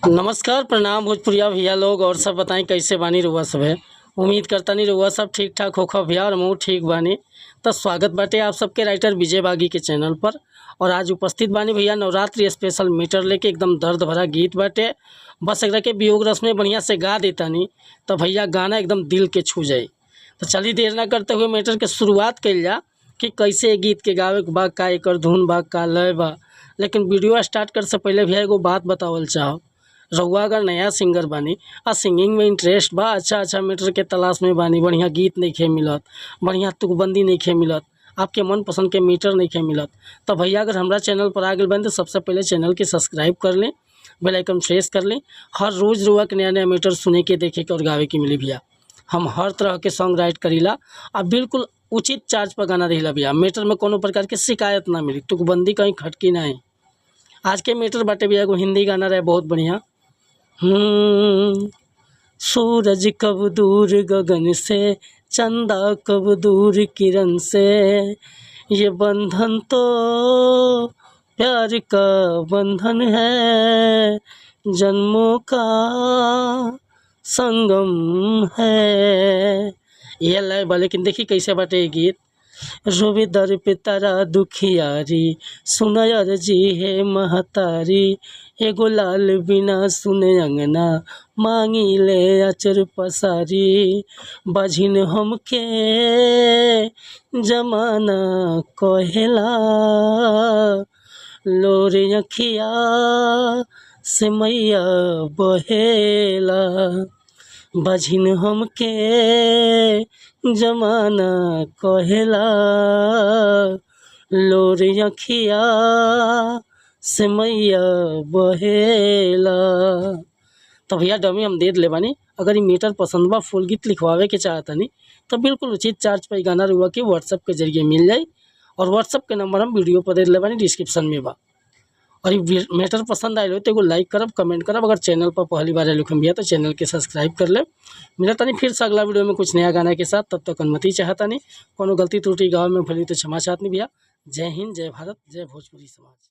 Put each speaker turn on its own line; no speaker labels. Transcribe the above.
नमस्कार प्रणाम भोजपुरिया भैया लोग और सब बताएं कैसे बानी रउआ सब है। उम्मीद करता नहीं रउआ सब ठीक ठाक होखा भैया और मैं ठीक बानी। तो स्वागत बाटे आप सबके राइटर विजय बागी के चैनल पर। और आज उपस्थित बानी भैया नवरात्रि स्पेशल मीटर लेके एकदम दर्द भरा गीत बाटे। बस एक के वियोग रस में बढ़िया से गा देता नहीं तो भैया गाना एकदम दिल के छू जाए। तो चलिए देर ना करते हुए मीटर के शुरुआत कल जा कि कैसे गीत के गावे के बा, का एकर धुन बा, का लय बा। लेकिन वीडियो स्टार्ट कर से पहले भैया एगो बात बतावल चाहो। रउआ अगर नया सिंगर बानी आ सिंगिंग में इंटरेस्ट बा, अच्छा मीटर के तलाश में बानी, बढ़िया गीत नहीं खे मिलत, बढ़िया तुकबंदी नहीं खे मिलत, आपके मन पसंद के मीटर नहीं खे मिलत, तो भैया अगर हमारा चैनल पर आ गए बन तो सबसे पहले चैनल के सब्सक्राइब कर लें, बेल आइकन प्रेस कर लें। हर रोज़ रुआ के नया नया मीटर सुने के, देखे के और गावे के मिली भैया। हम हर तरह के सॉन्ग राइट करीला और बिल्कुल उचित चार्ज पर गाना रही भैया। मीटर में कोनो प्रकार की शिकायत ना मिली, तुकबंदी कहीं खटकी ना है। आज के मीटर बाटे भैया एगो हिंदी गाना रहे बहुत बढ़िया। सूरज कब दूर गगन से, चंदा कब दूर किरण से, ये बंधन तो प्यार का बंधन है, जन्मों का संगम है। ये लय बा, लेकिन देखी कैसे बाटे ये गीत। रोवे दर पे तारा दुखियारी, सुनयर जी है महतारी, एगो लाल बिना सुने अंगना, मांगी ले अचर पसारी। बझिन हमके जमाना कहेला, लोरे अखिया से मैया बहेला। बझिन हमके जमाना कहेला, लोरे अखिया से मैया बहेला। तो भैया डमी हम दे ले बानी। अगर ये मीटर पसंद बा, फुल गीत लिखवावे के चाहता नहीं तो बिल्कुल उचित चार्ज पर गाना रुआ के व्हाट्सअप के जरिए मिल जाए। और व्हाट्सअप के नंबर हम वीडियो पर दे ले बानी, डिस्क्रिप्शन में बा। और ये मैटर पसंद आए तो एगो लाइक करब, कमेंट करब। अगर चैनल पर पहली बार लिखम भैया तो चैनल के सब्सक्राइब कर ले। मिला तानी फिर से अगला वीडियो में कुछ नया गाना के साथ। तब तक अनुमति चाहता नहीं, कोनो गलती त्रुटि गाँव में भली तो क्षमा चाहत नहीं भैया। जय हिंद, जय भारत, जय भोजपुरी समाज।